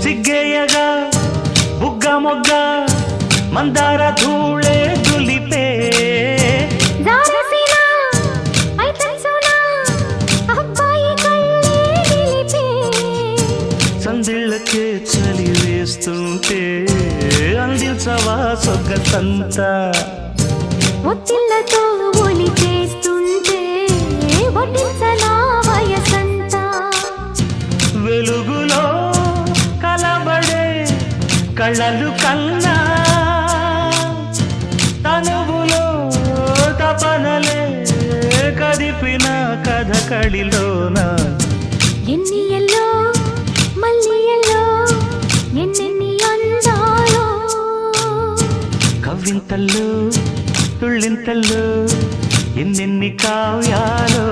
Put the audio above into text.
సిగ్గేయగా బుగ్గ మొగ్గ మందార ధూళే దులిపే సందిళ్ళకే చలి వేస్తుంటే అందించవా సొగ్గతంతా ఒత్తిళ్ళతో ఒలి చేస్తుంటే వడ్డించనా వయసంతా వెలుగులో కలబడే కళ్ళలు కన్నా తనువులో తపనలే కదిపిన కథ కడిలోన ఎన్ని ఎల్లో మళ్ళీ ఎల్లో ఎన్నెన్ని అందాలో కవ్వింతల్లో తుళ్ళింతల్లో ఎన్నెన్ని కావ్యాలో